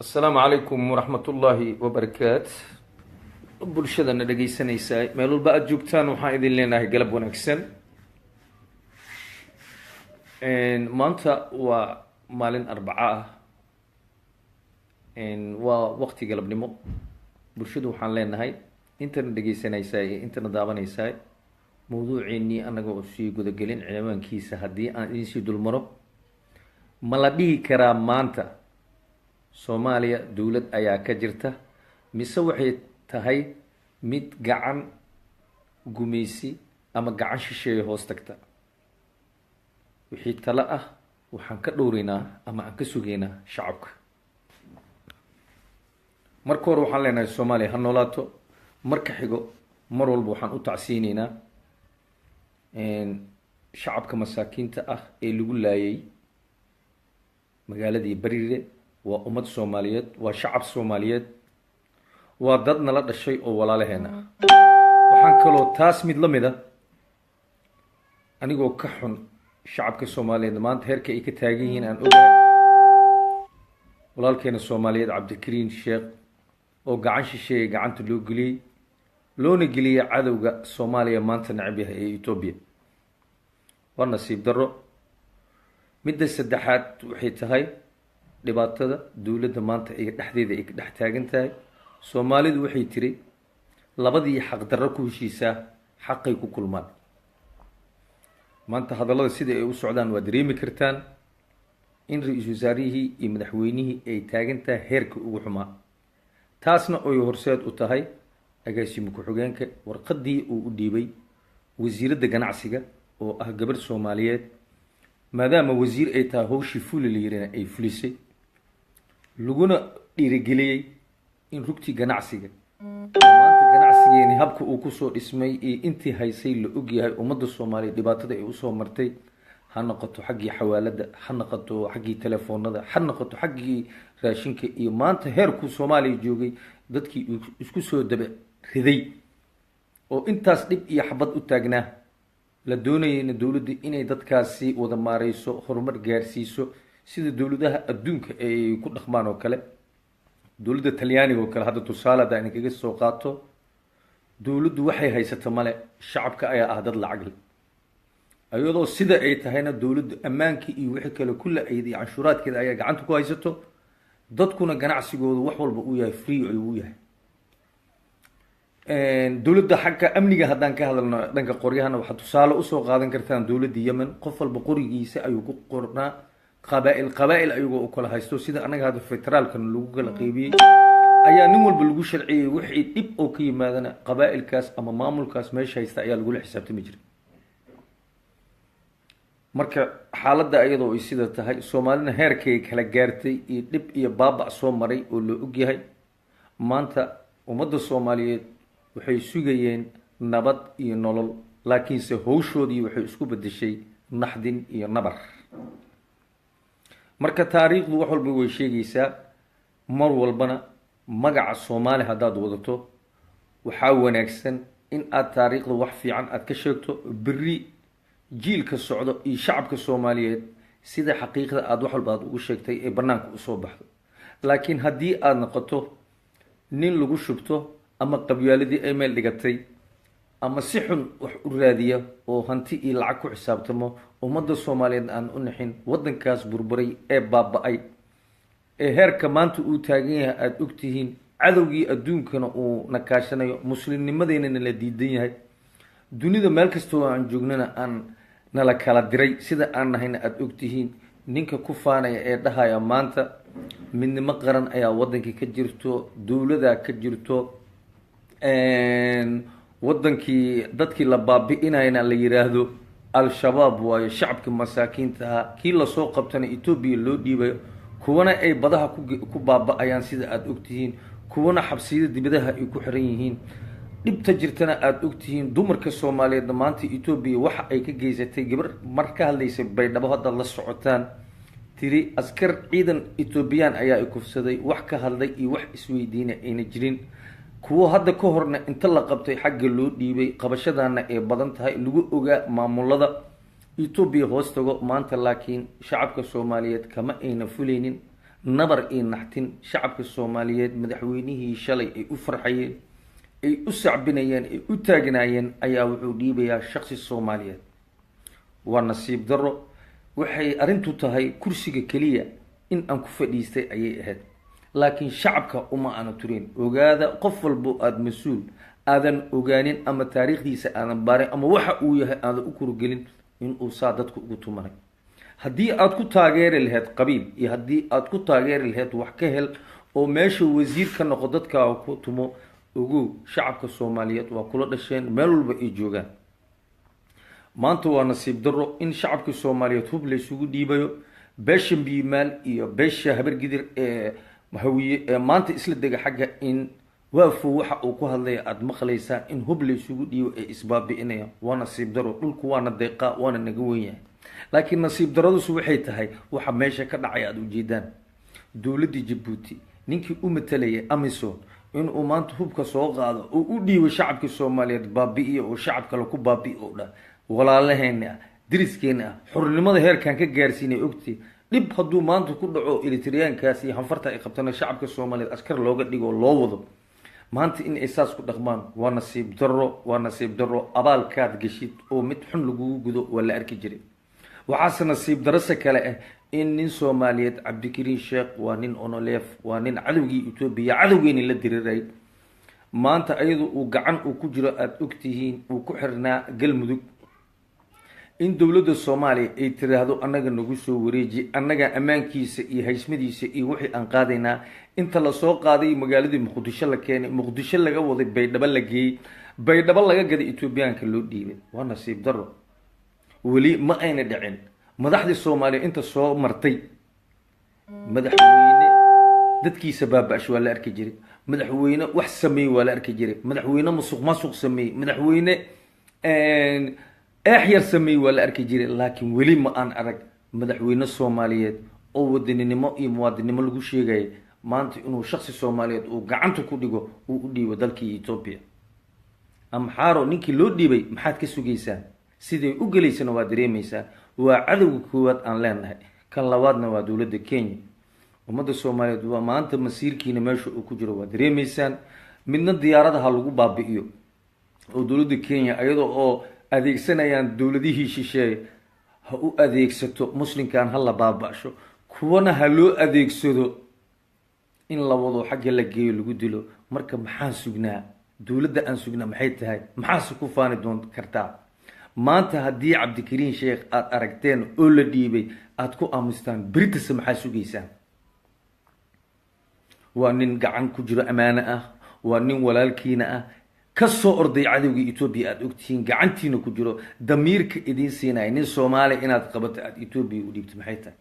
السلام عليكم ورحمة الله وبركاته. bulshadana dhageysanaysaa meel walba aad joogtaan waxaan idin leenahay galab wanaagsan. maanta waa maalin arbaco ah, waa waqti galabnimo. bulshadu waxaan leenahay intana dhageysanaysaa iyo intana daawanaysaa mawduuceennii anaga oo sii gudagelin cinwaankiisa haddii aan idin sii dulmaro, ma la dhihi karaa maanta Soomaaliya dowlad ayaa ka jirta mise waxay tahay mid gacan gumeysi ama gacan shisheeye hoos tagta? wixii talo ah waxaan ka dhowreynaa ama aan ka sugeynaa shacabka. marka hore waxaan leenahay Soomaaliya ha noolaato. marka xigo mar walba waxaan u tacsiineynaa shacabka masaakiinta ah ee lagu laayay magaaladii Bariire. waa ummad Soomaaliyeed, waa shacab Soomaaliyeed, waa dad nala dhashay oo walaalaheena ah. waxaan kaloo taas mid la mid ah anigoo ka xun shacabka Soomaaliyeed maanta heerka ay ka taagan yihiin aan ogahay walaalkeena Soomaaliyeed Cabdikariin Sheekh oo gacan shisheeye gacanta loo geliyey, loona geliyay cadowga Soomaaliya maanta necab yahay ee Ethiopia. waa nasiib darro. midda saddexaad waxay tahay dhibaatada dowladda maanta ay dhexdeeda ay ka dhex taagan tahay. Soomaalidu waxay tiri labadii xaq darro ku heshiisaa xaqay ku kulmaan. maanta hadallada sida ay u socdaan waa dareemi kartaan in ra-iisul wasaarihii iyo madaxweynihii ay taagan tahay heerka ugu xumaa. taasna oy horseed u tahay agaasimo ku-xigeenka warqadii uu u dhiibay wasiiradda ganacsiga oo ah gabadh Soomaaliyeed, maadaama wasiir ay tahay howshii fuli la yirina ay fulisay, laguna dhiirigeliyey in rugtii ganacsiga maanta ganacsigeeni habka uu kusoo dhismay iyo intii haysay la ogyahay ummadda Soomaaliyeed dhibaatada ay usoo martay, ha noqoto xaggii xawaalada, ha noqoto xaggii telefoonada, ha noqoto xaggii raashinka, iyo maanta heerkuu Soomaaliya joogay dadkii isku soo daba riday oo intaas dhib iyo xabad u taagnaa. la doonayayna dowladda inay dadkaasi wada maareyso, horumar gaarsiiso sida dowladaha adduunka ay ku dhaqmaan oo kale. dowladda Talyaaniga oo kale hadda tusaale haddaan idinkaga soo qaato, dowladdu waxay haysato male, shacabka ayaa ah dad lacag leh. iyadoo sida ay tahayna dowladdu ammaankii iyo wixii kale kulla aydi canshuuraadkeeda ayaa gacanta ku haysato, dadkuna ganacsigooda wax walba uu yahay free uu yahay. dowladda xagga amniga haddaan ka hadalno dhanka qoryahana waxaa tusaale usoo qaadan kartaan dowladda Yemen. qof walba qorigiisa ayuu ku qornaa, qabaa'il ayagoo u kala haysto, sida anaga hadda federaalkan lagu kala qeybiyey ayaa nin walba lagu sharciyey wixii dhib oo ka yimaadana qabaa'ilkaas ama maamulkaas meesha haysta ayaa lagula xisaabtami jiray. marka xaaladda iyadoo ay sida tahay, Soomaalina heerkay kala gaartay iyo dhib iyo baaba soo maray oo loo ogyahay, maanta ummadda Soomaaliyeed waxay sugayeen nabad iyo nolol, laakiinse howshoodii waxay isku bedeshay naxdin iyo nabar. marka taariikhdu wax walba way sheegaysaa. mar walbana magaca Soomaali haddaad wadato waxaa wanaagsan in aad taariikhda wax fiican aad ka sheegto, berri jiilka socdo iyo shacabka Soomaaliyeed sida xaqiiqda aad wax walba aad ugu sheegtay ee banaanka usoo baxdo. laakiin haddii aad noqoto nin lagu shubto ama qabyaaladii ay meel dhigatay ama si xun wax u raadiya oo hanti iyo lacag ku xisaabtamo, ummadda Soomaaliyeed aan u naxin, waddankaas burburay ee baaba-ay ee heerka maanta uu taagan yahay aada ogtihiin, cadowgii adduunkana uu nakaashanayo, muslimnimadeennana la diidan yahay, dunida meel kastoo aan joognana aan nala kala diray sida aan nahayna aada ogtihiin. ninka ku faanaya ee dhahaya maanta midnimo qaran ayaa waddankii ka jirto, dowladaa ka jirto, wadankii dadkii la baabi'inayna la yiraahdo al-shabaab waayo, shacabka masaakiinta ah kii lasoo qabtana Ethiopia loo dhiibayo, kuwana ay badaha ku baaba'ayaan sida aada ogtihiin, kuwana xabsiyada dibadaha ay ku xiran yihiin. dhibta jirtana aada ogtihiin. dumarka Soomaaliyeed maanta Ethiopia waxa ay ka geysatay, gabar mar ka hadlaysay Baydhabo hadda la socotaan, tiri askar ciidan Ethiopian ayaa ay kufsaday, wax ka hadlay iyo wax isweydiina ayna jirin. kuwo hadda ka horna inta la qabtay xagga loo dhiibay, qabashadana ay badan tahay, lagu ogaa maamulada Ethiopia hoos tago. maanta laakiin shacabka Soomaaliyeed kama ayna fulaynin, nabar iyo naxtin shacabka soomaaliyeed madaxweynihii shalay ay u farxayeen, ay u sacbinayeen, ay u taagnaayeen ayaa wuxuu dhiibayaa shaksi soomaaliyeed. waa nasiib darro. waxay arrintu tahay kursiga keliya in aan ku fadhiistay ayay ahayd, laakiin shacabka uma aana turin. ogaada, qof walbo aada mas-uul aadan ogaanin ama taariikhdiisa aadan baarin ama waxa uu yahay aadan u kurugelin inuu saa dadku ugu tumanay. haddii aada ku taageeri lahayd qabiil iyo haddii aada ku taageeri lahayd wax ka hel oo meesha wasiir ka noqo dadkaaga ku tumo, ogow shacabka soomaaliyeed waa kula dhasheen meel walba ay joogaan. maanta waa nasiib darro in shacabka soomaaliyeed hub laysugu dhiibayo. beesha biimaal iyo beesha habargidir ee hawiye ee maanta isla dega xagga in waafo waxa uu ku hadlaya aada maqlaysaan in hub laysugu dhiibo ee isbaabi'inaya. waa nasiib darro. dhulku waana deeqaa, waana naga wen yahay. laakiin nasiib darradusu waxay tahay waxa meesha ka dhacay aada ujeedaan. dowladda jabuuti ninkii u matalayay amisom inuu maanta hubka soo qaado oo u dhiibo shacabka soomaaliyeed baabi'iyo oo shacab kale ku baabi'i oo dhan walaalaheena ah, diriskeena ah, xornimada heerkan ka gaarsiinay ogti. dhib hadduu maanta ku dhaco elitriyaankaas iyo hanfarta ay qabtana shacabka soomaaliyeed askar looga dhigo loo wado, maanta in ay saas ku dhaqmaan waa nasiib darro. waa nasiib darro. abaalkaad geshid oo mid xun lagugu gudo waa la arki jiray. waxaase nasiib darase kale ah in nin soomaaliyeed cabdikariin sheekh waa nin onoleef, waa nin cadowgii etoobiya cadowgeeni la diriray, maanta ayadu uu gacan uu ku jiro aada ogtihiin uu ku xirnaa galmudug. in dowladda soomaaliya ay tiraahdo annaga nagu soo wareeji, annaga ammaankiisa iyo haysmadiisa iyo wixii aan qaadaynaa. inta lasoo qaaday magaaladii muqdisho la keenay, muqdisho laga waday, baydhabo la geeyey, baydhabo laga gaday etoobiyaanka loo dhiibay. waa nasiib darro. weli ma ayna dhicin. madaxdii soomaaliya inta soo martay madaxweyne dadkiisa baaba-ash waa la arki jiray, madaxweyne wax sameeyey waa la arki jiray, madaxweyne musuq masuq sameeyey, madaxweyne eex yar sameeyey waa la arki jiray. laakiin weli ma aan arag madaxweyne soomaaliyeed oo wadaninimo iyo muwaadinimo lagu sheegaya maanta inuu shaksi soomaaliyeed uu gacanta ku dhigo uu u dhiibo dalkii etoobiya. amxaaro ninkii loo dhiibay maxaad ka sugaysaan? siday u gelaysana waa dareemaysaa. waa cadowga koowaad aan leenahay. kan labaadna waa dowladda kenya. ummadda soomaaliyeed waa maanta masiirkiina meesha uu ku jiro waa dareemaysaan. midna diyaaradaha lagu baabi'iyo oo dowladda kenya ayadoo oo adeegsanayaan dowladihii shisheeye ha u adeegsato muslimkan ha la baaba-sho, kuwana ha loo adeegsado in la wado xagga la geeyo lagu dilo. marka maxaan sugnaa? dowladda aan sugnaa maxay tahay? maxaase ku faani doon kartaa? maanta haddii cabdikariin sheekh aada aragteen oo la dhiibay aada ku aamustaan, beritase maxaa sugaysaan? waa nin gacan ku jiro ammaano ah, waa nin walaalkiina ah, ka soo orday cadowgii etoobiya aada ogtihiin, gacantiina ku jiro, damiirka idiin siinaya nin soomaaliya inaad qabato aada etoobiya u dhiibto maxay tahay?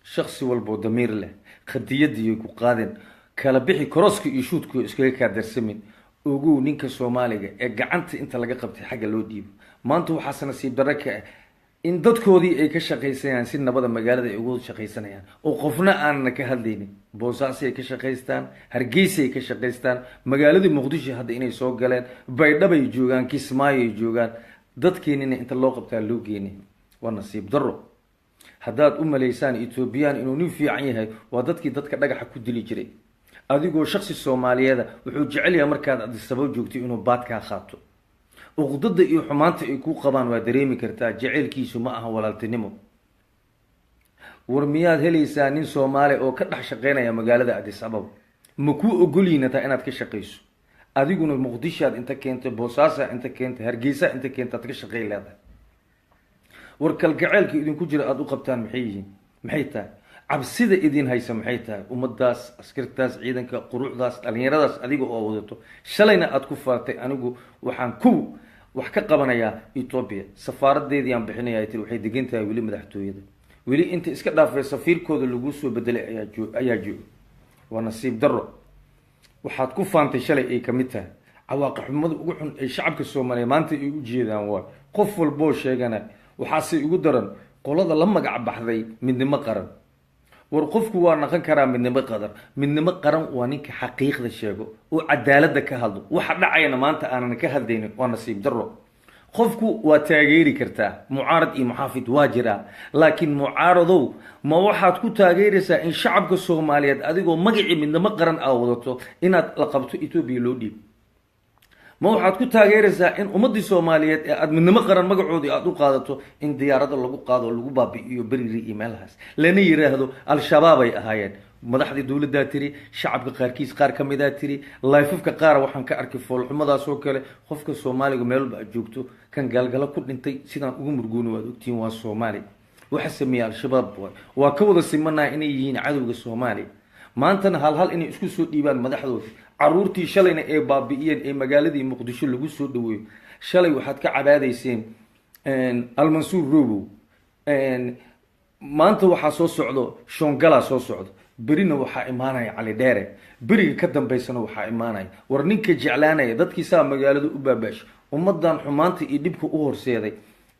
shaksi walboo damiir leh khadiyadiiy ku qaadeen, kala bixi korooska iyo shuudku iskaga kaa darsamin. ogow ninka soomaaliga ee gacanta inta laga qabtay xagga loo dhiibo. maanta waxaase nasiib darro ka ah in dadkoodii ay ka shaqaysanayaan si nabada magaalada ay ugu shaqaysanayaan oo qofna aanana ka hadlaynin. boosaasi ay ka shaqaystaan, hargeysa ay ka shaqaystaan, magaaladii muqdisho hadda inay soo galeen, baydhabay joogaan, kismaayo ay joogaan. dadkeenina inta loo qabtaa loo geenay. waa nasiib darro. haddaad u malaysaan etoobiyaan inuu nin fiican yahay, waa dadkii dadka dhagaxa ku dili jiray. adigoo shaksi soomaaliyeeda wuxuu jecel yahay markaad adisababo joogto inuu baadkaa qaato. uqdada iyo xumaanta ay ku qabaan waa dareemi kartaa. jaceylkiisu ma aha walaaltinimo. war miyaad helaysaa nin soomaali oo ka dhex shaqeynaya magaalada adis ababa? ma kuu ogolyiinataa inaad ka shaqayso? adiguna muqdishoaad inta keentay, boosaasaa inta keentay, hargeysaa inta keenta aad ka shaqey leedahay. war kalgaceylka idinku jira aada u qabtaan maxay yihiin? maxay tahay? cabsida idin haysa maxay tahay? ummadaas, askartaas, ciidanka, quruxdaas, dhalinyaradaas adiga oo wadato shalayna aada ku faartay. anigu waxaan wax ka qabanayaa etoobiya, safaaradeedii aan bixinaya tir waxay degan tahay weli madaxtooyada. weli inta iska dhaafay safiirkooda lagu soo bedelay ayaa jooga. waa nasiib darro. waxaad ku faantay shalay ay kamid tahay cawaaqib xumada ugu xun ay shacabka soomaaliya maanta ay u jeedaan. waa qof walboo sheegana waxaase ugu daran qolada la magac baxday midnimo qaran. war qofku waa naqon karaa midnimo qaran. midnimo qaran waa ninka xaqiiqda sheego oo cadaalada ka hadlo. waxa dhacayana maanta aanan ka hadlaynin waa nasiib darro. qofku waa taageeri kartaa mucaarad iyo muxaafid waa jiraa, laakiin mucaaradow ma waxaad ku taageeraysaa in shacabka soomaaliyeed adigoo magacii midnimo qaran aa wadato inaad la qabto etoobiya loo dhiib? ma waxaad ku taageeraysaa in ummadii soomaaliyeed ee aad midnimo qaran magacoodii aad u qaadato in diyaarada lagu qaado lagu baabi'iyo beriri iyo meelahaas lana yiraahdo al-shabaab ay ahaayeen? madaxdii dowladdaa tiri, shacabka qaarkiis qaar ka midaa tiri, layfafka qaara waxaan ka arkay foolxumadaas oo kale. qofka soomaaliga meel walba aad joogto kan gaalgalo ku dhintay sidaan ugu murgooni waad ogtihiin waa soomaali. waxa sameeyey al-shabaab waa ka wada simanaha inay yihiin cadowga soomaaliya. maantana hal inay isku soo dhiibaan madaxdooda. caruurtii shalayna ee baabi'iyeen ee magaaladii muqdisho lagu soo dhaweeyo. shalay waxaad ka cabaadayseen almansuur robow, maanta waxaa soo socdo shongala soo socdo, berina waxaa imaanaya cali dheere, beriga ka dambaysana waxaa imaanaya. war ninka jeclaanaya dadkiisaa magaalada u baabaashay, ummadan xumaanta iyo dhibka u horseeday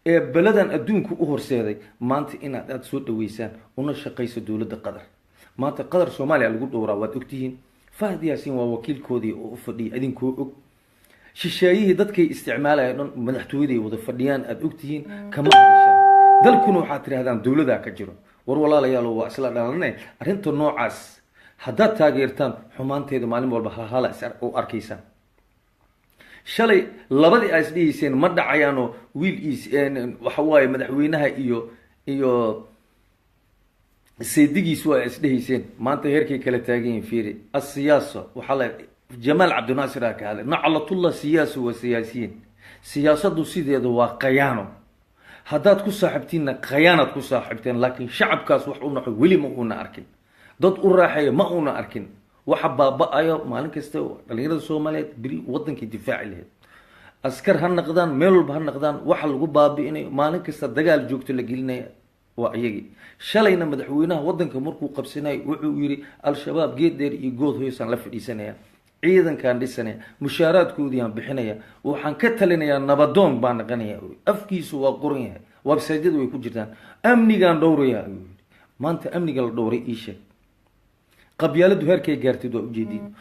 ee beladan adduunka u horseeday, maanta inaad aada soo dhaweysaan una shaqayso dowladda qatar. maanta qatar soomaaliya lagu dhowraa waad ogtihiin. fahad yaasiin waa wakiilkoodii oo u fadhiya idinkoo og. shisheeyihii dadkay isticmaalaya dhan madaxtooyaday wada fadhiyaan aada ogtihiin. kama hadashaan dalkuna waxaad tirahdaan dowladaa ka jiro. war walaalayaalo waa isla dhalane arrinta noocaas haddaad taageertaan xumaanteeda maalin walba halhala u arkaysaan. shalay labadii aa isdhihiyseen ma dhacayaanoo wiil waxawaaye madaxweynaha iyo saydigiis waa isdhehayseen. maanta heerkay kala taagan yihin fiiri. asiyaasa waxaa la jamaal cabdinaasir aa ka hadlay naclatullah siyaasa wa siyaasiyiin. siyaasadu sideeda waa qayaano. haddaad ku saaxibtiinna khayaanaad ku saaxibteen, laakiin shacabkaas wax u naxo weli ma uuna arkin. dad u raaxeeya ma uuna arkin. waxa baaba-ayo maalin kasta dhalinyarada soomaaliyeed beri wadankay difaaci lahayd. askar ha naqdaan, meel walba ha naqdaan, waxa lagu baabi'inayo maalin kasta dagaal joogto la gelinaya waa iyagii. shalayna madaxweynaha wadanka markuu qabsanayay wuxuu yiri al-shabaab geed dheer iyo good hoysaan la fadhiisanaya, ciidankaan dhisanaya, mushaaraadkoodiiaan bixinaya, waxaan ka talinayaa nabadoon baa naqanaya. afkiisu waa qoran yahay, websaydyadu way ku jirtaan, amnigaan dhowraya. maanta amniga la dhowray ii sheeg. qabyaaladu heerkay gaartid waad ujeediin.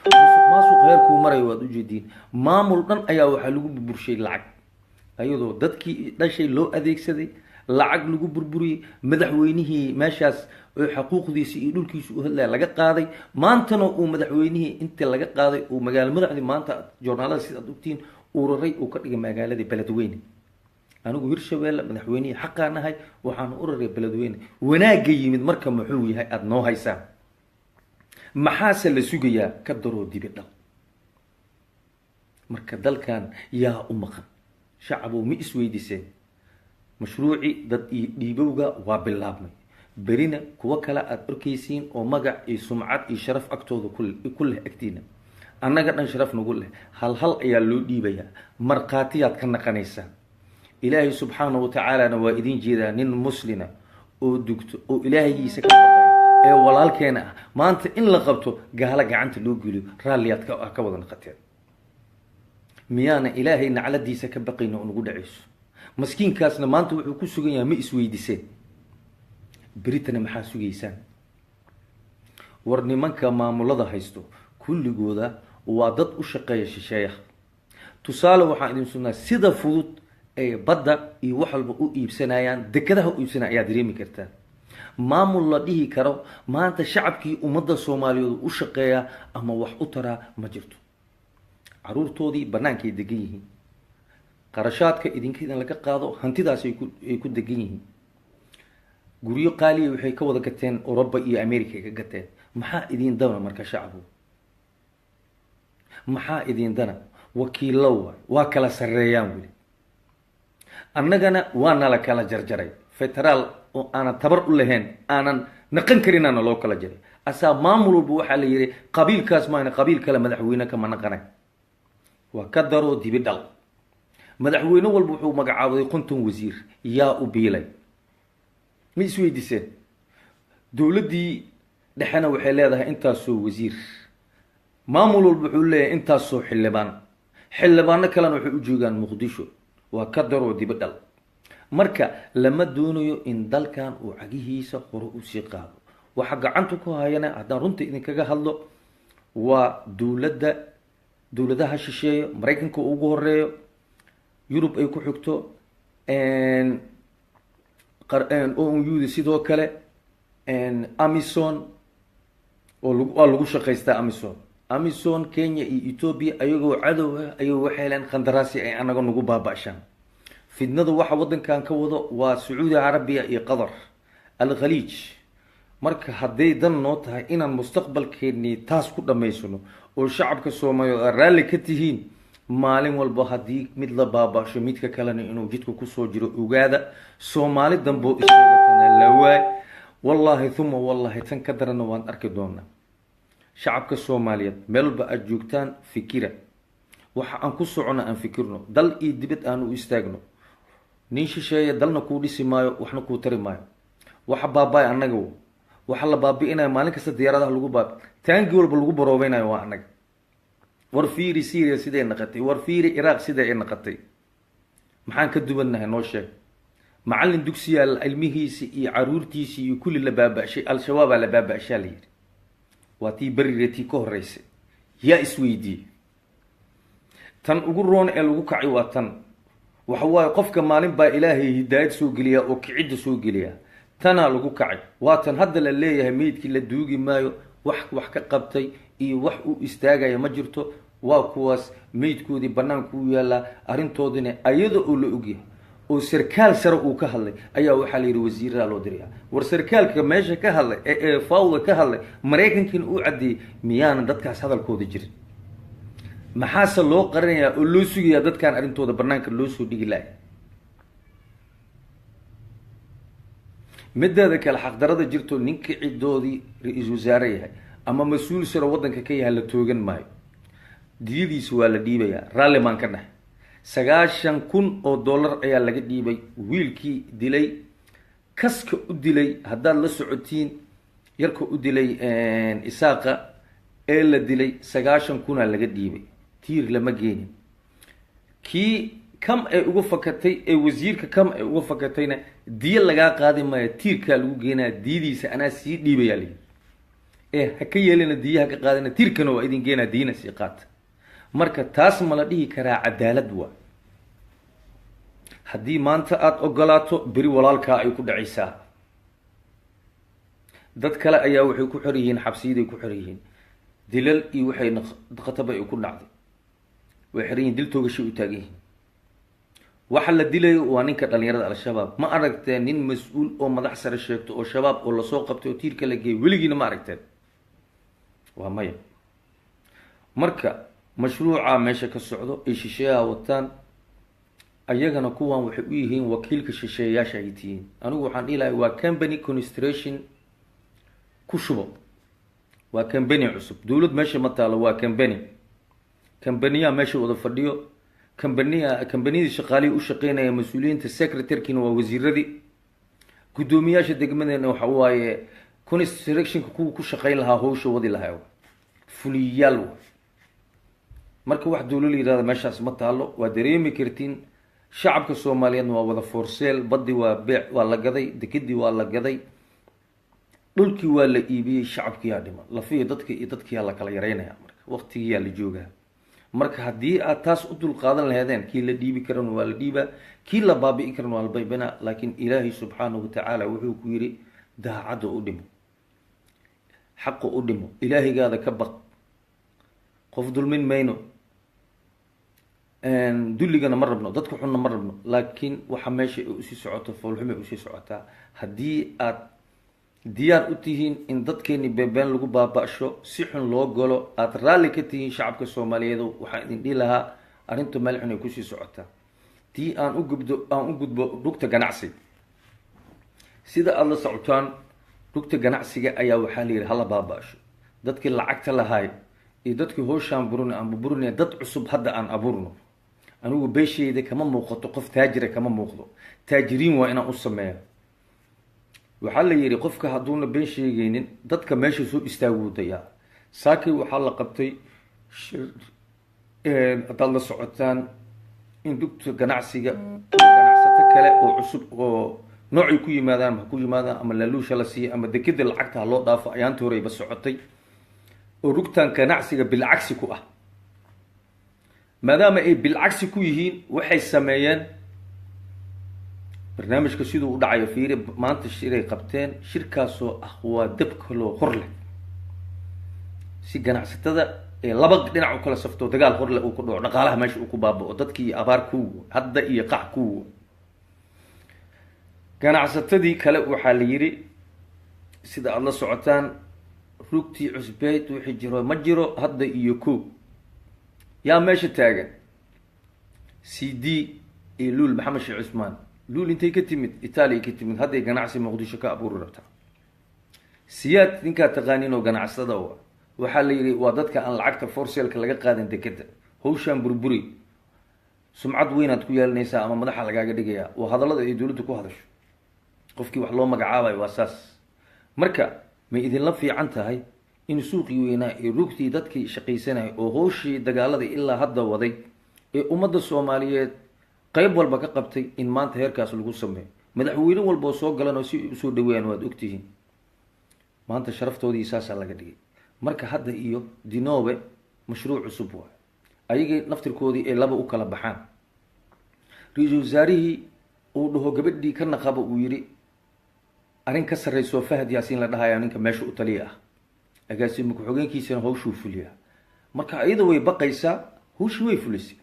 maasuq heerkuu marayo waad ujeediin. maamul dhan ayaa waxaa lagu burburshay lacag, ayadoo dadkii dhashay loo adeegsaday, lacag lagu burburiyey. madaxweynihii meeshaas oo xaquuqdiisa iyo dhulkiisa u hadlaya laga qaaday. maantana uu madaxweynihii inta laga qaaday uu magaalo madaxdii maanta joornaalada sidaad ogtiin uu raray uu ka dhigay magaaladii beledweyne. anigu hirshabeelle madaxweynihii xaqaan ahay, waxaana u raray beledweyne. wanaagga yimid marka muxuu yahay aada noo haysaan? maxaase la sugayaa? ka daroo dibi dhal. marka dalkan yaa u maqan? shacabow ma isweydiiseen? mashruucii dad iyo dhiibowga waa bilaabmay. berina kuwo kale aada arkaysiin oo magac iyo sumcad iyo sharaf agtooda ku leh agtiina. annaga dhan sharaf nagu leh. hal ayaa loo dhiibayaa. markhaatiyaad ka naqanaysaan. ilaahay subxaana wa tacaalana waa idin jeedaa nin muslina oo dugto oo ilaahagiisa ka baqay ee walaalkeena ah. maanta in la qabto gaalo gacanta loo geliyo raalliyaad ka wada naqateen. miyaana ilaahay nacladiisa ka baqayna oo nagu dhacayso? maskiinkaasna maanta wuxuu ku sugan yahay ma isweydiiseen? beritana maxaa sugaysaan? war nimanka maamulada haysto kulligooda waa dad u shaqeeya shisheeyaha. tusaale waxaan idin sugnaa sida fudud ay badda iyo wax walba u iibsanayaan, dekadaha u iibsanaya ayaa dareemi kartaa. maamul la dhihi karo maanta shacabkii ummadda soomaaliyeed u shaqeeya ama wax u taraa ma jirto. caruurtoodii bannaankay degan yihiin. qarashaadka idin laga qaado hantidaas ay ku degan yihiin. guryo qaaliya waxay ka wada gateen Europa iyo America ka gateen. maxaa idin dana marka shacabku? maxaa idin dana? wakiilow waa kala sareeyaan weli. annagana waa nala kala jarjaray. federaal oo aanan tabar u lahayn, aanan naqan karin aana loo kala jaray. asaa maamul walba waxaa la yidhi qabiilkaas maana qabiil kale madaxweyne kama naqanay. waa ka daroo dibi dhal. madaxweyne walba wuxuu magacaabaday 50 wasiir. yaa u biilay? ma isweydiiseen? dowladdii dhexena waxay leedahay intaasoo wasiir. maamul walba wuxuu leeyahay intaasoo xildhibaan. xildhibaano kalena waxay u joogaan muqdisho. waa ka daroo dibi dhal. marka lama doonayo in dalkan uu cagihiisa hore usii qaado. waxa gacanta ku hayana haddaan runta idinkaga hadlo waa dowladaha shisheeyo. maraykanka ugu horeeyo, yurub ay ku xigto, OUda sidoo kale, amison waa lagu shaqaystaa amison Kenya iyo Ethiopia ayagoo cadow ah ayay waxay heleen qandaraasi ay anaga nagu baaba'shaan. fidnadu waxa wadankan ka wado waa Sacuudi Carabiya iyo Qatar al-Khaliij. marka hadday dan noo tahay inaan mustaqbalkeennii taas ku dhammaysano oo shacabka Soomaaliyeed ay raalli ka tihiin, maalin walba haddii mid la baaba'sho midka kalena inuu jidka kusoo jiro ogaada. Soomaali damboo isheegatana la waay, wallaahi thumma wallaahi tan ka darana waan arki doonaa. shacabka Soomaaliyeed meel walba aad joogtaan fikira, waxa aan ku socono aan fikirno, dal iyo dibad aan u istaagno. nin shisheeye dalna kuu dhisi maayo, waxna kuu tari maayo. waxa baaba'ay annaga, waxa la baabi'inayo maalin kasta diyaaradaha lagu taangi walba lagu baroobeynayo waa annaga. war fiiri Syria siday naqatay, war fiiri Iraq siday ay naqatay. maxaan ka duwannahay noo sheeg. macallin dugsiyaal ilmihiisi iyo caruurtiisi iyo kulli la baaba'shay, al-shabaabaa la baaba'shaa la yidhi. waa tii berireetii ka horreysay. yaa isweydiiyey. tan ugu roon ee lagu kacay waa tan. waxa waaye qofka maalin baa ilaahay hidaayad soo geliyaa oo kicidda soo geliyaa. tanaa lagu kacay. waa tan hadda la leeyahay meydkii la duugi maayo, wax ka qabtay iyo wax uu istaagaya ma jirto. waa kuwaas meydkoodii bannaanku u yaallaa. arrintoodina ayada oo la ogyahay oo sarkaal sare uu ka hadlay ayaa waxaa la yidhi wasiiradaa loo diraya. war sarkaalka meesha ka hadlay ee fawda ka hadlay maraykankiina uu caddeeyey, miyaanan dadkaas hadalkooda jirin? maxaase loo qarinayaa oo loo sugayaa dadkan arrintooda bannaanka loo soo dhigi lahay? midaada kale xaqdarada jirto, ninka cidoodii ra-iisul wasaare yahay ama mas-uul saro waddanka ka yahay la toogan maayo. diyadiisa waa la dhiibayaa. raalli maan ka dhahay. 90,000 oo dollar ayaa laga dhiibay wiilkii dilay, kaska u dilay. haddaad la socotiin yarka u dilay isaaqa ee la dilay 90,000 laga dhiibay. tiir lama geenin. kii kam ay uga fakatay ee wasiirka kam ay uga fakatayna diya lagaa qaadi maayo, tiirkaa lagu geenaya. diyadiisa anaa sii dhiibayaa la yidhi. ha ka yeelina diyaha ka qaadina, tiirkana waa idin geenaa, diyana sii qaata. marka taas ma la dhihi karaa cadaalad waa? haddii maanta aada ogolaato beri walaalkaa ay ku dhacaysaa. dad kale ayaa waxay ku xor yihiin xabsiyaday ku xor yihiin. dilal iyo waxay khataba ay ku dhacday, way xiran yihiin, dil toogashay u taagan yihiin. waxa la dilayo waa ninka dhalinyarada al-shabaab. ma aragteen nin mas-uul oo madax sare sheegto oo shabaab oo lasoo qabtay oo tiirka la geeyay weligiina ma aragteen? waa maya. marka mashruuca meesha ka socdo ay shisheeyaha wataan, ayagana kuwan waxay u yihiin wakiilka shisheeyayaasha ay tihiin. anigu waxaan dhihi lahay waa company constration ku shubo. waa company cusub. dowlad meesha ma taalo, waa companiyaa meesha wada fadhiyo. kambaniyadii shaqaalihii u shaqeynaya mas-uuliyiinta, secretarykiina waa wasiiradii. guddoomiyaasha degmadeena waxa waaye constructionka kuwa ku shaqeyn lahaa, hawsha wadi lahaa, fuliyayaal. marka wax dowlo la yihahda meeshaas ma taalo. waa dareemi kartiin. shacabka Soomaaliyeedna waa wada forseel. baddi waa beec, waa la gaday. dekedii waa la gaday. dhulkii waa la iibiyey. shacabkiyaa dhima. lafiya dadka iyo dadkiyaa la kala yareynaya. marka waqtigiyaa la joogaa. marka haddii aad taas u dul qaadan laheedeen, kii la dhiibi karana waa la dhiibaa, kii la baabi'i karana waa la baybinaa. laakiin ilaahay subxaanahu watacaala wuxuu ku yidhi daacadda u dhimo, xaqa u dhimo, ilaahaygaada ka baq. qof dulmin mayno, dulligana ma rabno, dadka xunna ma rabno. laakiin waxa meesha ay usii socoto foolxumay usii socotaa. haddii aad diyaar u tihiin in dadkeeni beebeen lagu baaba'sho, si xun loo galo, aada raalli ka tihiin shacabka Soomaaliyeed, waxaan idin dhihi lahaa arrintu meel xun ay kusii socotaa. tii aan u gudbo rugta ganacsi. sida aada la socotaan, rugta ganacsiga ayaa waxaa la yidhi hala baaba'sho. dadkii lacagta lahaay iyo dadkii hooshaan burina dad cusub hadda aan abuurno. anigu beeshayda kama muuqato qof taajira, kama muuqdo. taajiriin waa inaan u sameeya. waxaa la yidhi qofka hadduuna been sheegaynin, dadka meesha soo istaagoodayaa. saakay waxaa la qabtay haddaad la socotaan in rugta ganacsiga ganacsato kale oo cusub oo noocay ku yimaadaan ha ku yimaadaan, ama laaluusha la siiya ama dekeda lacagta ha loo dhaafo. ayaantii horeyba socotay oo rugtan ganacsiga bilcagsi ku ah. maadaama ay bilcagsi ku yihiin waxay sameeyeen barnaamijka siduu u dhacayo fiiri maanta shiray qabteen shirkaasoo ah waa dab kaloo hor leh si ganacsatada ee laba dhinac u kala safto dagaal hor leh uu ku dhaco dhaqaalaha meesha uu ku baaba'o dadkii abaar ku hadda iyo qax ku ganacsatadii kale waxaa la yidhi sida aada la socotaan rugtii cusbeyd wixii jiro ma jiro hadda iyo ko yaa meesha taagan c d iyo luul maxamed sheekh cusmaan luul intay ka timid itaaliya ka timid hadday ganacsi muqdisho ka abuuri rabtaa siyaad ninkaa taqaanin oo ganacsada waxaa la yidhi waa dadka aan lacagta forselka laga qaadan dekeda hawshaan burburi sumcad weynaad ku yeelanaysaa ama madaxa lagaaga dhigayaa waa hadallada ay dowladda ku hadasho qofkii wax loo magacaabayo waa saas marka may idinla fiican tahay in suuqii weynaa ee rugtii dadkii shaqaysanaya oo howshii dagaalada ilaa hadda waday ee ummadda soomaaliyeed qayb walba ka qabtay in maanta heerkaas lagu sameeyo madaxweyne walba oo soo galan oo si usoo dhaweeyaan waad ogtihiin maanta sharaftoodii saasaa laga dhigay marka hadda iyo dinobe mashruuc cusub waay ayagii naftirkoodii ay laba u kala baxaan ra-iisul wasaarihii uu dhaho gabadhii ka naqaba uu yidhi arrin ka sarreysoo fahad yaasiin la dhahaya ninka meesha u taliya ah agaasima ku-xogeenkiisana hawshuu fuliyaa marka iyada way baqaysaa hawshii way fulisay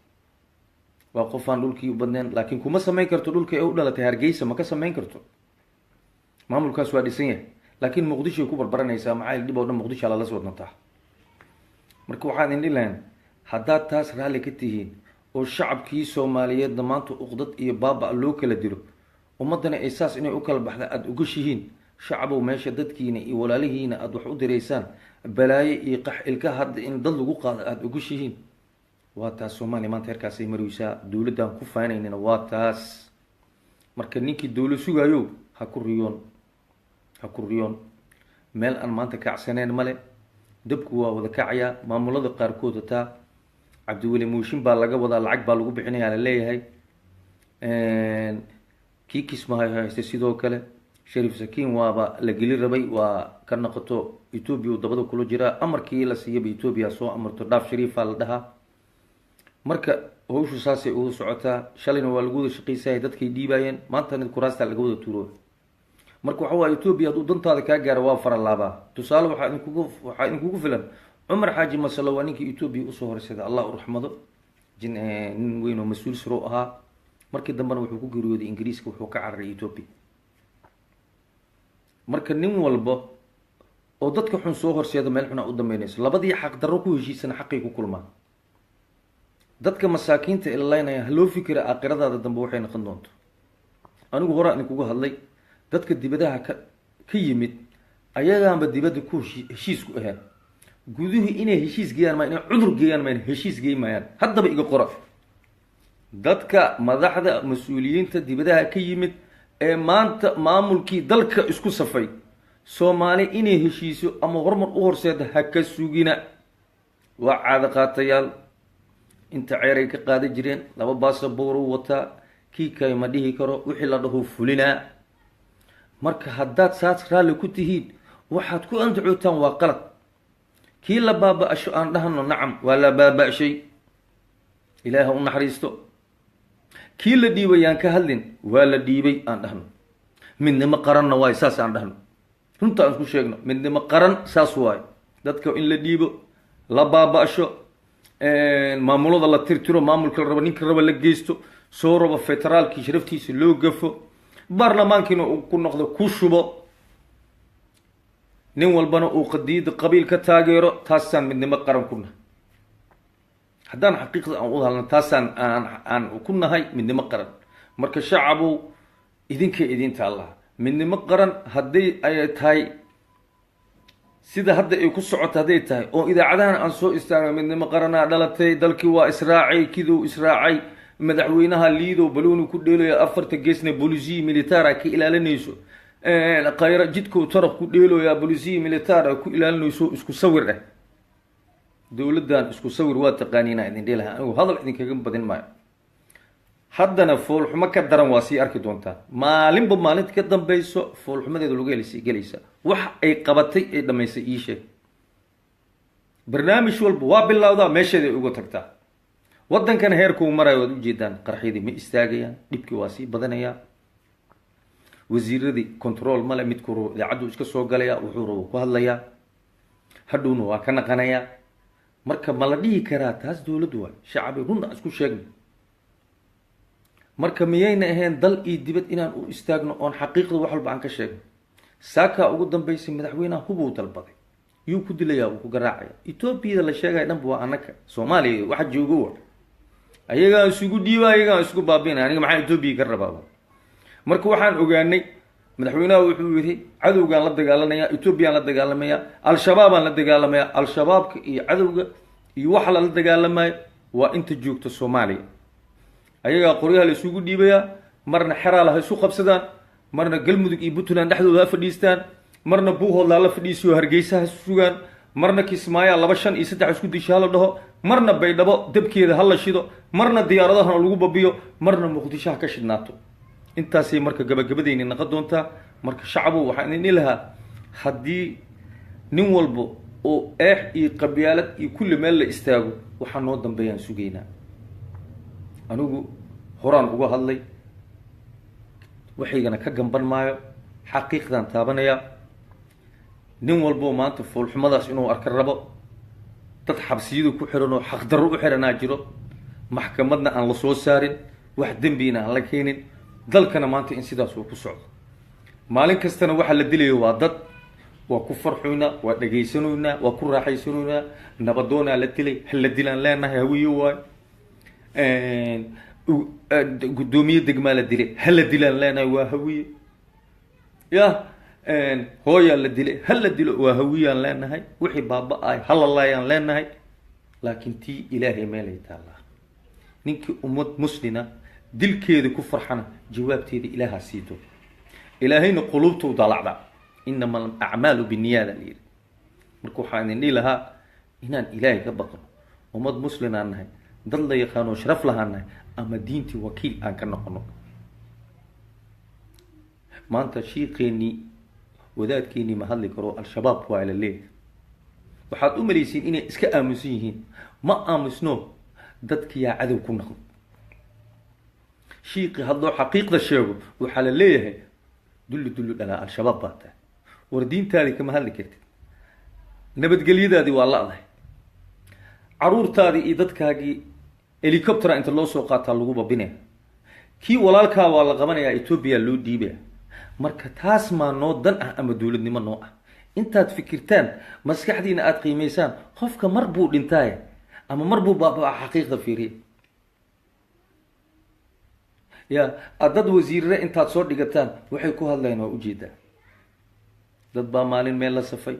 waa qofaan dhulkii u badneen laakiin kuma samayn karto dhulka ee u dhalatay hargeysa ma ka samayn karto maamulkaas waa dhisan yahay laakiin muqdishoay ku barbaranaysaa maxaa dhib oo dhan muqdisho lala soo dantaa marka waxaan idin lahayn haddaad taas raalli ka tihiin oo shacabkii soomaaliyeedna maanta uqdad iyo baaba loo kala dilo ummaddana ay saas inay u kala baxda aada ugashihiin shacabow meesha dadkiina iyo walaalihiina aada wax u diraysaan balaayo iyo qax ilka hadda in dad lagu qaado aada ugashihiin waa taas soomaaliya maanta heerkaasay maraysaa dowladdan ku faanaynina waa taas marka ninkii dowla sugaayo ha ku riyoon meel aan maanta kacsaneen male dabku waa wada kacayaa maamulada qaarkood hataa cabdiweli muushin baa laga wadaa lacag baa lagu bixinayaa laleeyahay kii kismahay haysta sidoo kale shariif sakiin waaba la geli rabay waa ka noqoto etoobiya uu dabada kula jiraa amarkii la siiyaba etoobiya soo amarto dhaaf shariifaa la dhahaa marka hawshu saasay ugu socotaa shalayna waa lagu wada shaqaysayay dadkay dhiibaayeen maantana kuraastaa laga wada tuuro marka waxa waay etoobiya hadduu dantaada kaa gaaro waa faralaabaa tusaale waxaa idinkugu filan cumar xaaji masalo waa ninkii etoobiya usoo horeysada allah u raxmado nin weyn oo mas-uul siro ahaa markii dambena wuxuu ku geeriyooday ingiriiska wuxuu ka cararay etoobiya marka nin walba oo dadka xun soo horseeda meel xuna u dambeynayso labadii xaq darro ku heshiisana xaqay ku kulmaan dadka masaakiinta ilaynaya haloo fikira aakhiradaada dambe waxay noqon doonto anigu hore aan kugu hadlay dadka dibadaha ka yimid ayagaanba dibadda ku heshiis ku ahayn guduhii inay heshiis geeyaan ma inay cudur geeyaan ma heshiis geey maayaan haddaba iga qora dadka madaxda mas-uuliyiinta dibadaha ka yimid ee maanta maamulkii dalka isku safay soomaali inay heshiiso ama horumar u horseeda ha ka sugina waa caado qaatayaal inta ceeray ka qaadan jireen laba baasabooruu wataa kii kay ma dhihi karo wixii la dhaho fulinaa marka haddaad saas raalli ku tihiin waxaad ku andacootaan waa qalad kii la baaba-asho aan dhahno nacam waa la baaba-shay ilaaha u naxariisto kii la dhiibay aan ka hadlin waa la dhiibay aan dhahno midnimo qaranna waayo saas aan dhahno runta aan isku sheegno midnimo qaran saas waayo dadka in la dhiibo la baaba-asho maamulada la tirtiro maamulka la rabo ninka raba la geysto soo rabo federaalkii sharaftiisa loo gafo baarlamaankiina uu ku noqdo ku shubo nin walbana uu qadiida qabiil ka taageero taasaan midnimo qaran ku nahay haddaan xaqiiqda aan u hadlno taasaan aan ku nahay midnimo qaran marka shacabow idinka idinta allah midnimo qaran hadday ay tahay sida hadda ay ku socoto hadday tahay oo idaacadahan aan soo istaagno midnimo qaranaa dhalatay dalkii waa israacay kiduu israacay madaxweynaha liido baloni ku dheelaya afarta geesna bolisiyi militara ka ilaalinayso khayra jidkau taraf ku dheeloyaa bolisiyi militara ku ilaalinayso isku sawir ah dowladdan isku sawir waa taqaaniina idin dheelaha anigu hadal idinkaga badin maayo haddana foolxumo ka daran waa sii arki doontaan maalinba maalinta ka dambeyso foolxumadeeda lagu gelaysa wax ay qabatay ay dhamaysay ii sheeg barnaamij walba waa bilowdaa meesheeday uga tagtaa waddankana heerkuu marayo waad ujeedaan, qarxyadii ma istaagayaan, dhibkii waa sii badanayaa, wasiiradii control male, midkuu rabo idaacaddu iska soo galaya, wuxuu rabo ku hadlayaa, hadhowna waa ka naqanayaa. marka ma la dhihi karaa taas dowladdu waay? shacabay runta isku sheegno. marka miyayna ahayn dal iyo dibad inaan u istaagno oon xaqiiqda wax walba aan ka sheegno? saakaa ugu dambeysay madaxweynaha hubuu dalbaday, yuu ku dilayaa, uu ku garaacaya. etoobiyada la sheegaya dhanba waa anaka soomaaliya waxa joogo wa, ayagaa isugu dhiiba, ayagaa isku baabina, aniga maxaa etoobiya ka rabaa? marka waxaan ogaanay madaxweynaha wuxuu yidhi cadowgaan la dagaalanaya, etoobiyaan la dagaalamaya, al-shabaabaan la dagaalamaya. al-shabaabka iyo cadowga iyo waxa lala dagaalamayo waa inta joogta soomaaliya. ayagaa qoryaha la isugu dhiibayaa, marna xeraala ha isu qabsadaan, marna galmudug iyo puntland dhexdooda ha fadhiistaan, marna buuhoodlaa la fadhiisiyo hargeysa ha sugaan, marna kismaayaa 2, 5 iyo 3 isku disha hala dhaho, marna baydhabo dabkeeda ha la shido, marna diyaaradahana lagu babiyo, marna muqdisho ha ka shidnaato. intaasay marka gabagabadeyni naqon doontaa. marka shacbu waxaan idin lahaa, haddii nin walba oo eex iyo qabyaalad iyo kulli meel la istaago, waxaa noo dambeeyaan sugaynaa. anigu horaan uga hadlay, waxaygana ka gamban maayo, xaqiiqdan taabanaya. nin walboo maanta foolxumadaas inuu arka rabo, dad xabsiyadu ku xiran oo xaqdarro u xiranaa jiro, maxkamadna aan la soo saarin, wax dembina aan la keenin, dalkana maanta in sidaas uu ku socdo. maalin kastana waxa la dilayo waa dad, waa ku farxoynaa, waa dhegaysanoynaa, waa ku raaxaysanoynaa. nabadoonaa la dilay, hal la dilaan leenahay, hawiye waay. guddoomiye degmaa la dilay, hal la dilaan leenahay, waa hawiye. ya hooyaa la dilay, hal la dilo, waa hawiyaan leenahay. wixii baaba-ay halalaayaan leenahay. laakiin tii ilaahay meelay taallaa. ninkii ummad muslina dilkeeda ku farxana, jawaabteeda ilaaha sii doo. ilaahayna quluubtuu dalacda, inama acmaalu biniyaada la yidhi. marka waxaan idin dhihi lahaa inaan ilaahay ka baqno, ummad muslin aan nahay, dad la yaqaano sharaf lahaan nahay, ama diintii wakiil aan ka noqono. maanta shiiqeennii wadaadkeennii ma hadli karo, al-shabaab waa la leeyahay. waxaad u malaysiin inay iska aamusan yihiin. ma aamusno, dadkiyaa cadow ku noqdo. shiiqi haddoo xaqiiqda sheego waxaa la leeyahay dulli dhalaa, al-shabaab baa tahay. war diintaadii kama hadli kartid, nabadgelyadaadii waa la-dahay, caruurtaadii iyo dadkaagii helicoptera inta loo soo qaataa lagu babinaya, kii walaalkaa waa la qabanayaa, etoobiya loo dhiibaya. marka taas maa noo dan ah ama dowladnimo noo ah? intaad fikirtaan, maskaxdiina aada qiimaysaan, qofka mar buu dhintaaye ama mar buu baabaa, xaqiiqda fiiriya. ya dad wasiirre intaad soo dhigataan waxay ku hadlayaan waa ujeedaa. dad baa maalin meel la safay,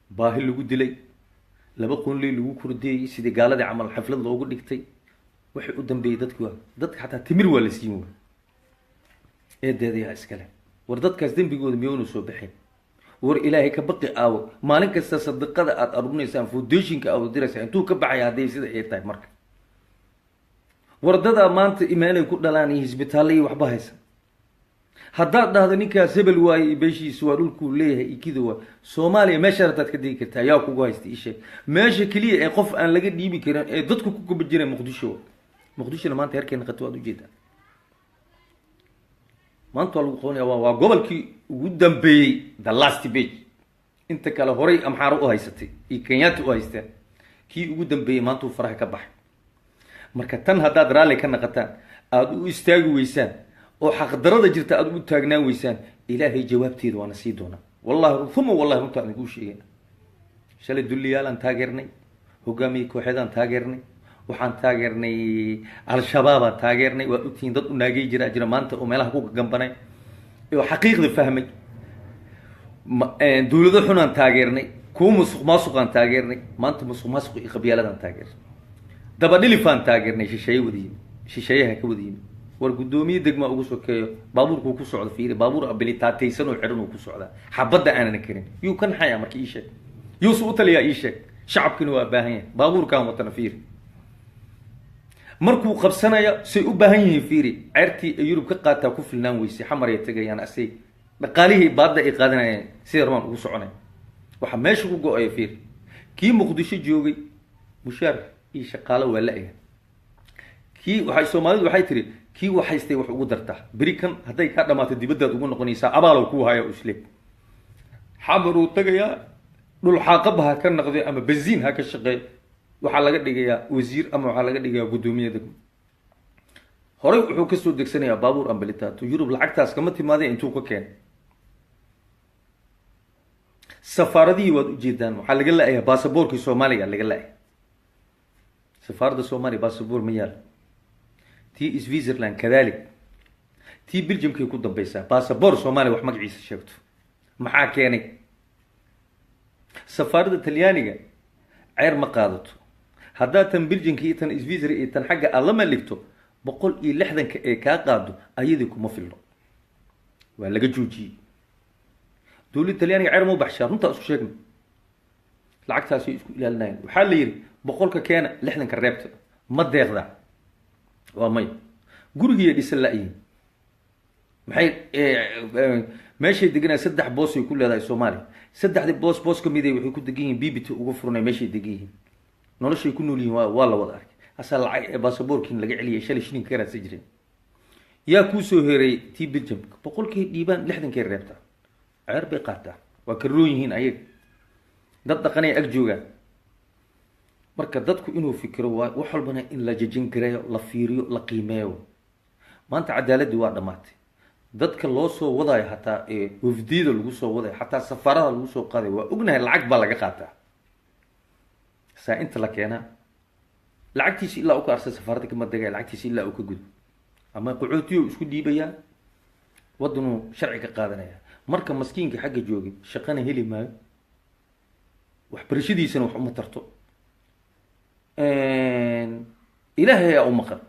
baahi lagu dilay, 2 qunley lagu kordeeyey, sidii gaaladii camal xaflad loogu dhigtay. waxay u dambeeyey dadki waa dadka xataa timir waa la siin waay. eedeedayaa iskale. war dadkaas dembigooda miyoonu soo baxeen? war ilaahay ka baqi aawo. maalin kasta sadiqada aada arunaysaan, foundationka aad diraysaa, intuu ka baxaya hadday sida ay tahay. marka wardadaa maanta imaanay ku dhalaan iyo hisbitaalle iyo waxba haysa. haddaad dhahdo ninkaas hebel waaye iyo beeshiisa waa dhulkuu leeyahay iyo kida waa, soomaaliya meesha hataad ka degi kartaa. yaa kugu haysta isheeg. meesha keliya ee qof aan laga dhiibi karin ee dadku ku guba jireen muqdisho. muqdishona maanta herkeena qato waad ujeedaa. maanta waa lagu qabanaya, waa gobolkii ugu dambeeyey, the last page. inta kale horay amxaaro u haysatay iyo kenyaati u haysteen. kii ugu dambeeyey maanta uu faraha ka baxay. marka tan haddaad raalli ka naqataan, aada u istaagi weysaan, oo xaqdarada jirta aada u taagnaan weysaan, ilaahay jawaabteeda waana sii doonaa. wallahi uma wallahi runta aan kuu sheegayna. shalay dulliyaalaan taageernay, hogaamiye kooxeedaan taageernay, waxaan taageernay al-shabaabaan taageernay. waa ogtihiin dad u naagay jira maanta oo meelaha ku gambanay oo xaqiiqda fahmay. dowlado xunaan taageernay, kuwa musuq maasuqaan taageernay. maanta musuq maasuq iyo qabyaaladaan taageernay. dabadhilifaan taageernay, shisheeye wadiyin, shisheeyaha ka wadiyin. war guddoomiye degmaa ugu sokeeyo, baabuurkuu ku socda fiiri, baabuur abilitaataysan oo xiran uu ku socdaa, xabadda aanan karin. yuu ka naxaya marka ii sheeg, yuusu u taliyaa ii sheeg. shacabkina waa baahan yahay, baabuurkaan watana fiiri. markuu qabsanaya say u baahan yihiin fiiri. ceertii ay yurub ka qaataa ku filnaan weysay, xamaray tagayaan asay dhaqaalihii baadda ay qaadanayeen sida rabaan ugu soconay. waxa meesha ku go-aya fiiri. kii muqdisho joogay mushaar iyo shaqaalo waa la-yahay, kii waxay Soomaalidu waxay tiri kii waxaystay wax ugu dartaa beri kan hadday ka dhamaato dibadaad ugu noqonaysaa abaal ku haya usleeb xabaru tagaya dhul xaaqabaha ka noqday ama benziin ha ka shaqeey waxa laga dhigayaa wasiir ama waxa laga dhigayaa gudoomiye degmo horay wuxuu ka soo degsanayaa baabuur ambalitato Yurub lacagtaas kama timaadeen intuu ka keen safaaradii waad u jeedaan waxa laga laayaa baasaboorkii Soomaaliga laga laayaa سفارة الصومالي باسبور ميال تي سويسرلاند كذلك تي بلجيم كي يكون بيسا باسبور صومالي وح مقعيس شفته محا كيني سفارة التليانية عير مقادته هدا تن بلجيم كي تن سويسري تن حاجة الله ملكته بقول إيه لحظة كاقادو أيديكم ما في الله ولا جوجي دول التليانية عير مو بحشار انت أسو شاكم لعقتها سي اسكو إلى الناين وحال يري بقولك كان لحدن كربت ما deeqda waa may guriga dhisan laayin maxay meeshay deganaa saddex boos ay ku leedahay Soomaali saddexdi boos kamid ah waxay ku degan yihiin BBT ugu furnay meeshay degan yihiin noloshay ku nool yihiin waa la wada arkay asal lacag baasaboorkiin laga celiyay shalay shilin ka raadsan jireen yaa ku soo heeray tii Belgium boqolkii dhiibaan lixdan ka reebta ceer bay qaataa waa ka roon yihiin ayag dad dhaqanay ag joogaan marka dadku inuu fikiro wax walbana in la jajin gareeyo la fiiriyo la qiimeeyo maanta cadaaladdu waa dhamaatay dadka loo soo wadayo hataa wafdiida lagu soo wadayo hataa safarada lagu soo qaaday waa ognahay lacag baa laga qaataa saa inta la keenaa lacagtiisa ilaa uu ka arsay safarada kama dagay lacagtiisa ilaa uu ka gudo ama qucuutiyo isku dhiibaya wadanu sharci ka qaadanaya marka maskiinka xagga joogay shaqana heli maayo wax barashadiisana wax uma tarto ilaahay yaa u maqan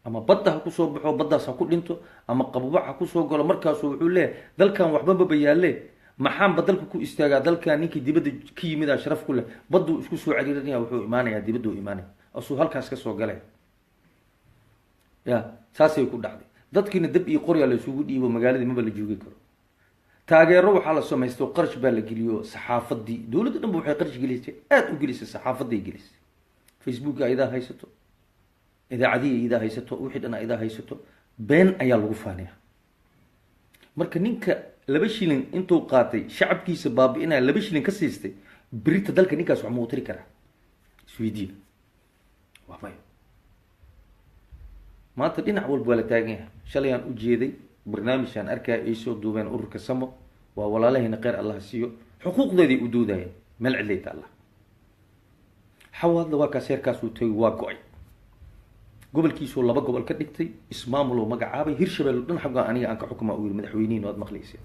ama badda ha ku soo baxo baddaas ha ku dhinto ama qabubac ha ku soo galo markaasuu wuxuu leeyahay dalkan waxba ma bayaalle maxaan badalka ku istaagaa dalkan ninkii dibadda ka yimid sharaf ku leh baddu isku soo cariirinaya wuxuu imaanayaa dibaddu imaanaya asuu halkaas ka soo galay ya saasay ku dhacday dadkiina dab iyo qorya la isugu dhiibo magaalada maba la joogi karo taageero waxaa la samaysto qarash baa la geliyo saxaafadii dowladda dhanba waxay qarash gelisay aad u gelisay saxaafaday gelisay Facebook ayda haysato idaacadii ayda haysato wixii dhan ayda haysato been ayaa lagu faanaya marka ninka 2 shilin intuu qaatay shacabkiisa baabi'inaya 2 shilin ka siistay birita dalka ninkaas wax ma u tiri karaa Sweden waa may maanta dhinac walba la taagan yahay shalay aan u jeeday barnaamijkan arkay ay soo duubeen ururka Samo waa walaalahayna qeer Allah siiyo xuquuqdeedii u doodayeen meel cidlayta Allah حواد لواك سيركاس وتوي واقعي قبل كيسو لبا قبل كدغتي اسماملو مغعابي هيرشبل دن حقا اني انك حكومه او مدحوينين واد مخليسه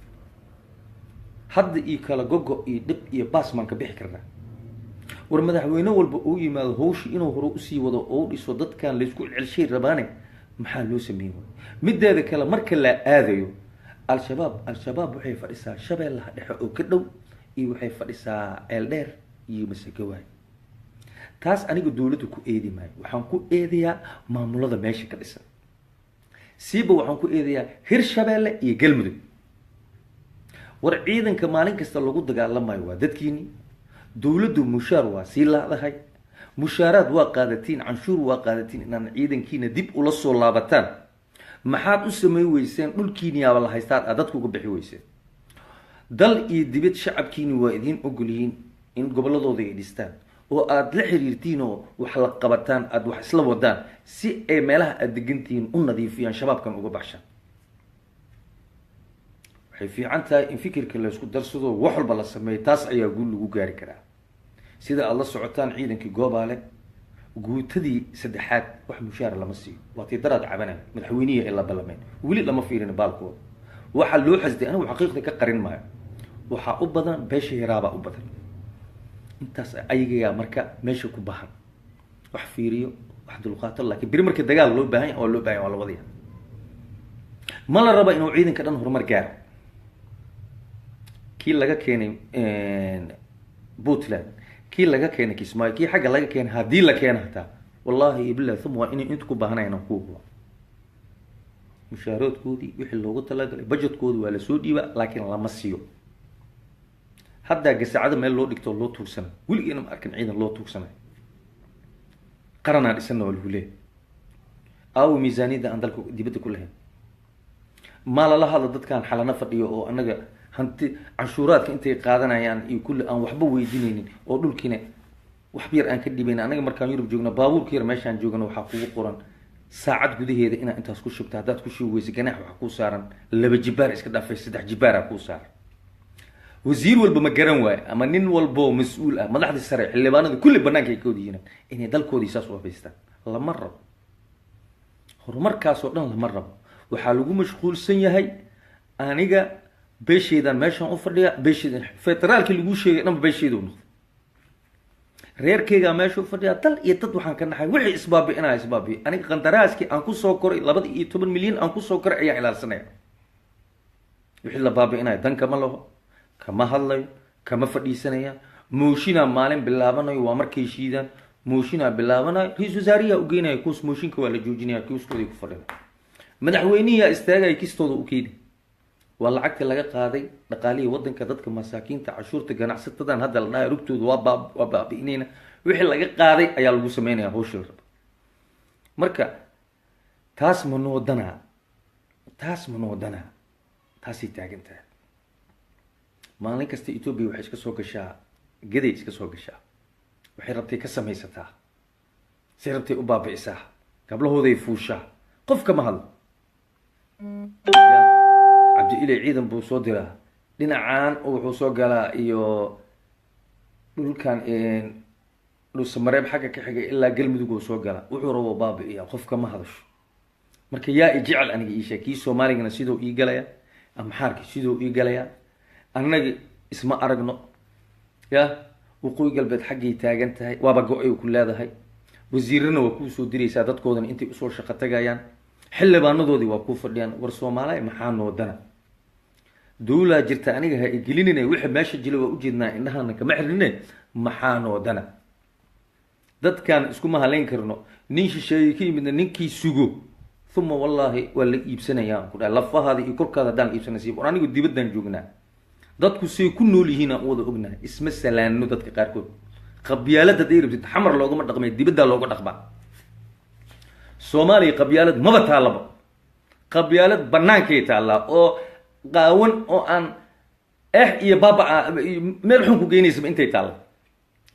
حد اي كلا غوغو اي دب اي باسمان كبخ كرنا ور مدحوينه والبا او يماد هوش انو هرو اسي ودا او ديسو ددكان ليسكو علشي ربانه maxaa loo sameeyay mideeda kale marka la aadayo al-shabaab waxay fadhisaa shabeellaha dhexe oo ka dhow iyo waxay fadhisaa eeldheer iyo masagawaay taas aniga dawladdu ku eedi maayo waxaan ku eedayaa maamulada meesha ka dhisan siiba waxaan ku eedayaa Hirshabeelle iyo Galmudug war ciidanka maalin kasta lagu dagaalamayo waa dadkiini dawladdu mushaar waa si laadahay mushaaraad waa qaadatiin canshuur waa qaadatiin inaan ciidankiina dib ula soo laabataan maxaad u sameey weyseen dhulkiina yaa la haystaa dadku uga bixi weyseen dal iyo dibad shacabkiina waa idin ogoliin in goboladooda ay dhistaan oo aad la xiriirtiin oo wax la qabataan aad wax isla wadaan si ay meelaha aad degantiin u nadiifiyaan shabaabkan uga baxshaan waxay fiican tahay in fikirka la isku darsado wax walba la sameeyo taas ayaa guul lagu gaari karaa sida aad la socotaan ciidankii goobaale guutadii saddexaad wax mushaar lama siiyo waa tii daraad cabanay madaxweyniga ee la ballamay wali lama fiirin baalkooda waxa loo xasday anigu xaqiiqda ka qarin maayo waxa u badan beesha yaraaba u badan intaas ayaga marka meesha ku bahan wax fiiriyo wax dulqaato laakiin biri markii dagaal loo baahan oo loo baahan waa la wadiya ma la raba inuu ciidanka dhan horumar gaaro kii laga keenay Puntland kii laga keenay Kismaayo kii xagga laga keenay hadii la keenay hataa wallahi billahi thumma in intu ku baahanayna kuwa mushaaradkoodii wixii loogu talagalay budgetkoodii waa la soo dhiiba laakiin lama siiyo hadda gasacada meel loo dhigto loo tuugsan wiligeena ma arkin ciidan loo tuugsanay qarana dhisana wal hule aawo miisaaniyadda aan dalka dibadda ku lahayn maa lala hadla dadkaan xalano fadhiyo oo anaga hanti canshuuraadka intay qaadanayaan iyo kulli aan waxba weydiinaynin oo dhulkiina wax yar aan ka dhibayn anaga markaan yurub joogna baabuurka yar meeshaan joogna waxaa kugu qoran saacad gudaheeda inaad intaas ku shubta haddaad ku shubi weysa ganaax waxaa kuu saaran 2 jibaar iska dhaafay 3 jibaaraa kuu saaran wasiir walba ma garan waayo ama nin walbo mas-uul ah madaxdii sare xildhibaanada kulli banaanka ay ka wada yihiin inay dalkoodii saas u habaystaan lama rabo horumarkaas oo dhan lama rabo waxaa lagu mashquulsan yahay aniga beeshaydan meeshaan u fadhiya beeshaydan federaalkii lagu sheegay dhanba beeshayda u noqday reerkeygaa meesha u fadhiya dal iyo dad waxaan ka naxay wixii isbaabi'inaa isbaabi'i aniga qandaraaskii aan kusoo koray 12 milyan aan kusoo koray ayaan ilaalsanaya wixii la baabi'inaya dan kama laho kama hadlayo kama fadhiisanaya mooshinaa maalin bilaabanayo waa markay shiidaan mooshinaa bilaabanayo ra-iisul wasaariyaa u geynaya kuwas mooshinka waa la joojinaya kiiskooday ku fadhina madaxweynihiyaa istaagaya kistooda u keeni waa lacagta laga qaaday dhaqaalihii wadanka dadka masaakiinta cashuurta ganacsatadan hadda la dhahay rugtooda waa baabi'inayna wixii laga qaaday ayaa lagu sameynaya hawsha la raba marka taas ma noodanaa taasay taagan tahay maalin kasta etoobiya waxay iska soo gashaa gaday iska soo gashaa waxay rabtay ka samaysataa say rabtay u baabi'isaa gablahooday fuushaa qof kama hadlo cabdi ilay ciidan buu soo diraa dhinacaan wuxuu soo galaa iyo dhulkan dhulsamareeb xagga ka xigay ilaa galmudug uu soo galaa wuxuu rabo baabi'iya qof kama hadasho marka yaa i jecel aniga iisheeg kii soomaaligana sidoo ii galaya amxaarki sidoo ii galaya annagi isma aragno ya waqooyi galbeed xaggay taagan tahay waaba go-ay ku leedahay wasiirana waa kuu soo diraysaa dadkoodana intay usoo shaqo tagayaan xildhibaanadoodii waa kuu fadhiyaan war soomaaliya maxaa noodana dowlaa jirta aniga ha igelinina wixii meesha jila waa ujeednaa indhahana kama xirine maxaa noodana dadkaan iskuma halayn karno nin shisheeye ka yimidna ninkii sugo uma wallaahi waa la iibsanayaa ku dhaha lafahaada iyo korkaada haddaan iibsanaysa war anigu dibaddaan joognaa dadku say ku nool yihiin aan u wada ognahay isma salaanno dadka qaarkood qabyaalad hadday rabtid xamar loogama dhaqmay dibaddaa looga dhaqmaa soomaaliya qabyaalad maba taallaba qabyaalad bannaankay taallaa oo qaawan oo aan iyo baaba meel xun ku geynaysaba intay taalla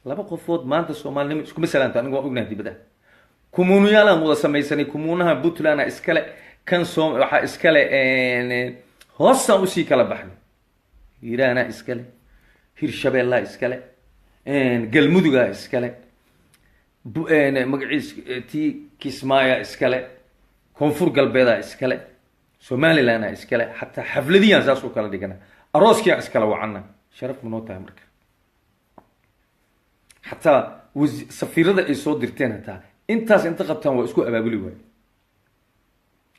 laba qofood maanta soomaalinimo iskuma salaanto anigu waan ognahay dibadda kumuuniyaalaan wada samaysanay kumuunaha puntland iskale kan waxaa iskale hoosaan usii kala baxnay hiiraanaa iskale hirshabeellaa iskale galmudugaa iskale magaciis tii kismaayaa iskale koonfur galbeedaa iskale somalilandaa iskale xataa xafladiyaan saas u kala dhigana arooskiaan iskala wacana sharaf ma noo tahay marka xataa safiirada ay soo dirteen hataa intaas inta qabtaan waa isku abaabuli waayo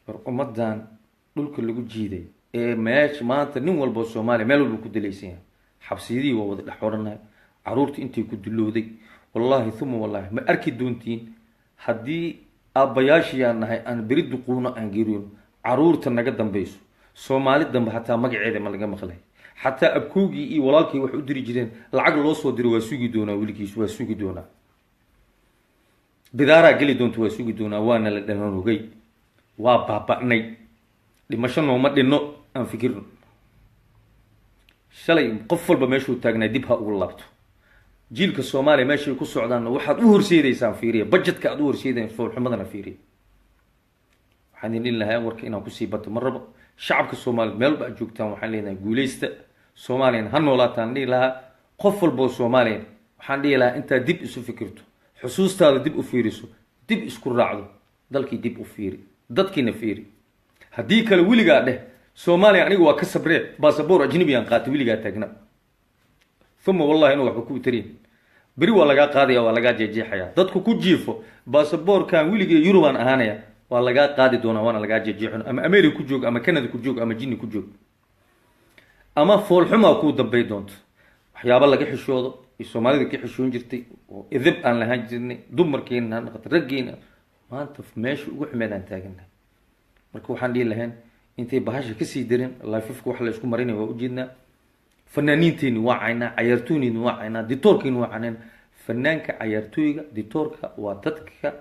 war ummadan dhulka lagu jiiday ee meesha maanta nin walbo soomaaliya meel walba ku dalaysan yahay xabsiyadii waa wada dhex odhanahay caruurta intay ku dulowday wallaahi uma wallaahi ma arki doontiin haddii aabbayaashiyaan nahay aan beri duquuno aan geriyo caruurta naga dambayso soomaali dambe hataa magaceeda ma laga maqlay xataa abkoogii iyo walaalkii wax u diri jireen lacag loo soo diro waa sugi doonaa weligiis waa sugi doonaa bidaaraa geli doonta waa sugi doonaa waana la dhalanogay waa baaba'nay dhimasho nooma dhinno aan fikirno shalay qof walba meeshuu taagnaa dib ha ugu laabto jiilka soomaaliya meeshay ku socdaan waxaad u horseedaysaan fiiriya budgetka aad u horseedayn foolxumadana fiiriya waxaan idin lahaa warka inaan kusii bato ma rabo shacabka soomaaliya meel walba aad joogtaan waxaan leenahay guuleysta soomaaliyana ha noolaataan dhihi lahaa qof walboo soomaaliya waxaan dhihi lahaa intaad dib isu fikirto xusuustaada dib u fiiriso dib isku raacdo dalkii dib u fiiri dadkiina fiiri haddii kale weligaa dheh soomaaliya aniga waa ka sabree basaboor ajnabiyaan qaatay weligaa taagna uma wallahi inuu waxba ku tariin beri waa lagaa qaadaya waa lagaa jeejeexaya dadku ku jiifo basaboorkan weligee yurubaan ahaanaya waa lagaa qaadi doonaa waana lagaa jeejeexin ama america ku joog ama canada ku joog ama jinni ku joog ama foolxumaa kuu dambay doonto waxyaaba laga xishoodo iyo soomaalida ka xishoon jirtay oo idib aan lahaan jirnay dumarkeena ha noqoto raggeena maanta meesha ugu xumeed aan taaganahay marka waxaan dhihi lahayn intay bahasha kasii darin lifefka wax la isku marinay waa ujeednaa fanaaniinteeni waa caynaa cayaartooyneeni waa caynaa ditoorkeeni waa caynaa fanaanka cayaartooyga ditoorka waa dadka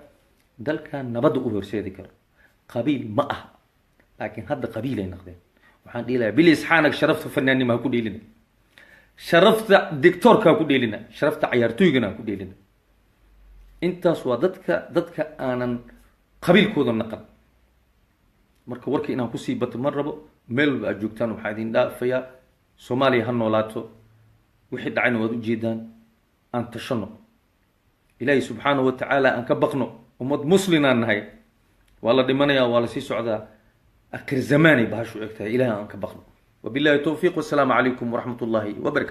dalka nabadda u horseedi karo qabiil ma aha laakiin hadda qabiilay noqdeen waxaan dhihi lahaa bilis xaanag sharafta fanaannima ha ku dheelina sharafta dictoorka ha ku dheelina sharafta cayaartooygana ha ku dheelina intaas waa dadka aanan qabiilkooda naqan marka warka inaan kusii bato ma rabo meel walba aad joogtaan waxaa idin dhaafayaa soomaaliya ha noolaato wixii dhacayna waad ujeedaan aan tashano ilaahay subxaanahu watacaala aan ka baqno ummad muslimaan nahay waa la dhimanayaa waa la sii socdaa akhir zamaanay bahashu eg tahay ilahay aan ka baqno wabillahi towfiiq wasalaamu calaykum waraxmat ullaahi wabarakatu